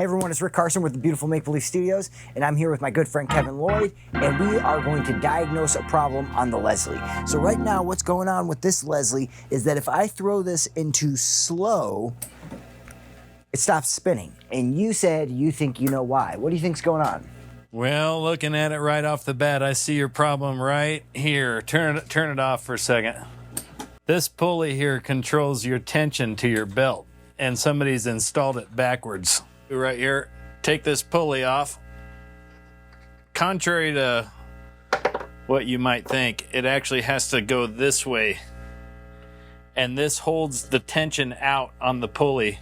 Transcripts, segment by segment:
Hey everyone, it's Rick Carson with the beautiful Make Believe Studios, and I'm here with my good friend Kevin Lloyd, and we are going to diagnose a problem on the Leslie. So right now, what's going on with this Leslie is that if I throw this into slow, it stops spinning. And you said you think you know why. What do you think's going on? Well, looking at it right off the bat, I see your problem right here. Turn it off for a second. This pulley here controls your tension to your belt, and somebody's installed it backwards. Right here, take this pulley off. Contrary to what you might think, it actually has to go this way. And this holds the tension out on the pulley.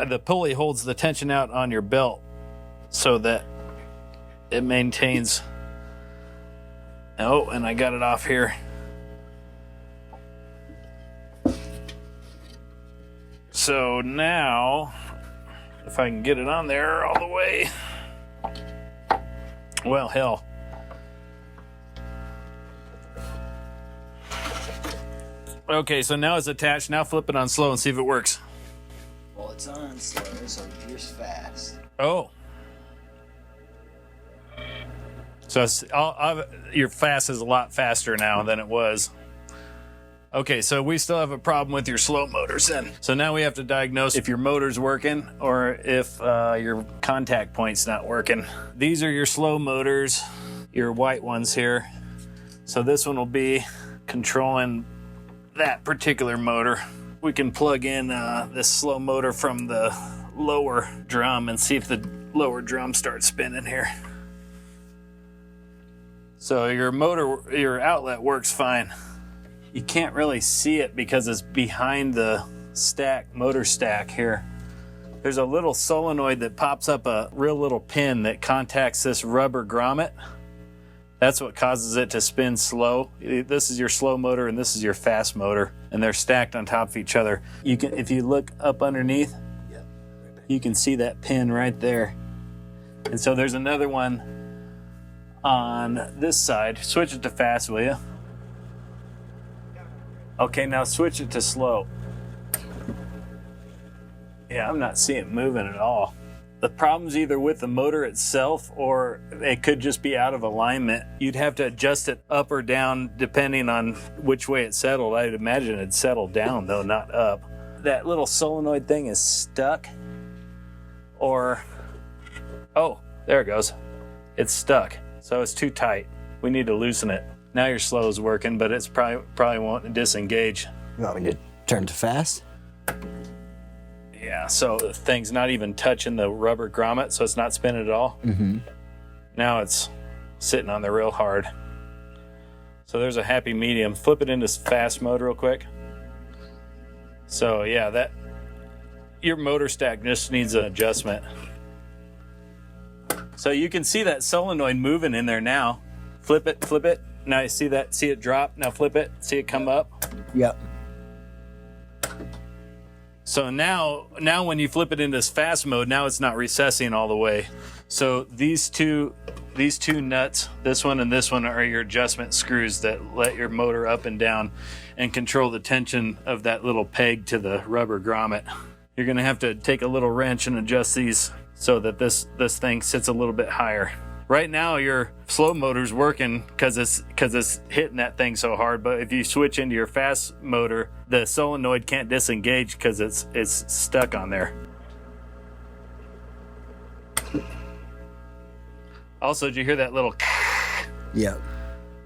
The pulley holds the tension out on your belt so that it maintains. Oh, and I got it off here. So now, if I can get it on there all the way, well, hell. Okay, so now it's attached. Now flip it on slow and see if it works. Well, it's on slow, so here's fast. Oh. So your fast is a lot faster now than it was. Okay, so we still have a problem with your slow motors then. So now we have to diagnose if your motor's working or if your contact point's not working. These are your slow motors, your white ones here. So this one will be controlling that particular motor. We can plug in this slow motor from the lower drum and see if the lower drum starts spinning here. So your outlet works fine. You can't really see it because it's behind the motor stack here. There's a little solenoid that pops up a real little pin that contacts this rubber grommet. That's what causes it to spin slow. This is your slow motor and this is your fast motor, and they're stacked on top of each other. If you look up underneath, you can see that pin right there. And so there's another one on this side. Switch it to fast, will you? Okay, now switch it to slow. Yeah, I'm not seeing it moving at all. The problem's either with the motor itself or it could just be out of alignment. You'd have to adjust it up or down depending on which way it settled. I'd imagine it'd settle down though, not up. That little solenoid thing is stuck or, oh, there it goes. It's stuck, so it's too tight. We need to loosen it. Now your slow is working, but it's probably won't disengage. You want me to turn to fast? Yeah, so the thing's not even touching the rubber grommet, so it's not spinning at all. Mm-hmm. Now it's sitting on there real hard. So there's a happy medium. Flip it into fast mode real quick. So yeah, your motor stack just needs an adjustment. So you can see that solenoid moving in there now. Flip it. Now you see it drop. Now flip it, see it come up. Yep. So now when you flip it into fast mode, now it's not recessing all the way. So these two nuts, this one and this one, are your adjustment screws that let your motor up and down and control the tension of that little peg to the rubber grommet. You're gonna have to take a little wrench and adjust these so that this thing sits a little bit higher. Right now, your slow motor's working because it's hitting that thing so hard. But if you switch into your fast motor, the solenoid can't disengage because it's stuck on there. Also, did you hear that little? Yep.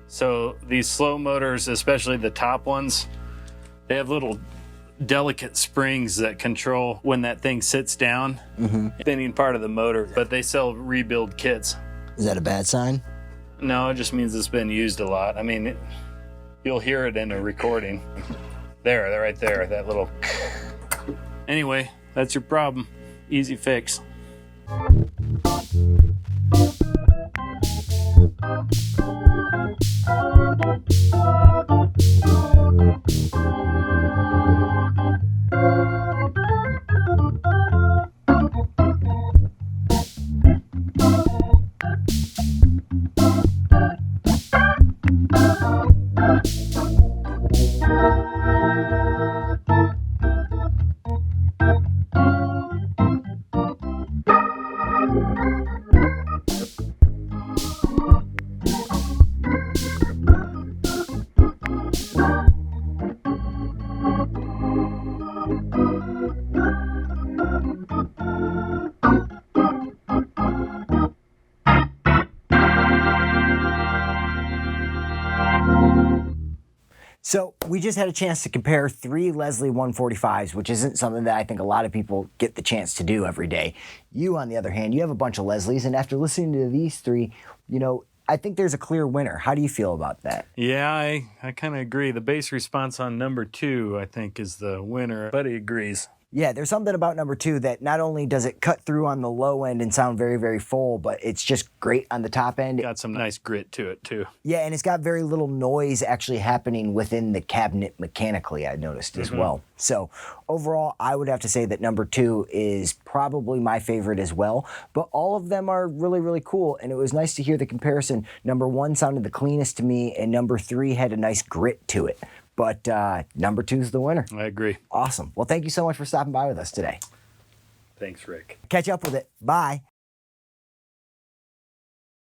So these slow motors, especially the top ones, they have little delicate springs that control when that thing sits down, spinning part of the motor. But they sell rebuild kits. Is that a bad sign? No, it just means it's been used a lot. I mean, you'll hear it in a recording. They're right there, that little. Anyway, that's your problem. Easy fix. So we just had a chance to compare 3 Leslie 145s, which isn't something that I think a lot of people get the chance to do every day. You, on the other hand, you have a bunch of Leslies, and after listening to these 3, I think there's a clear winner. How do you feel about that? Yeah, I kind of agree. The bass response on number 2, I think, is the winner. Buddy agrees. Yeah, there's something about number 2 that not only does it cut through on the low end and sound very, very full, but it's just great on the top end. Got some nice grit to it, too. Yeah, and it's got very little noise actually happening within the cabinet mechanically, I noticed as well. So overall, I would have to say that number 2 is probably my favorite as well, but all of them are really, really cool, and it was nice to hear the comparison. Number 1 sounded the cleanest to me, and number 3 had a nice grit to it. But number 2 is the winner. I agree. Awesome. Well, thank you so much for stopping by with us today. Thanks, Rick. Catch up with it. Bye.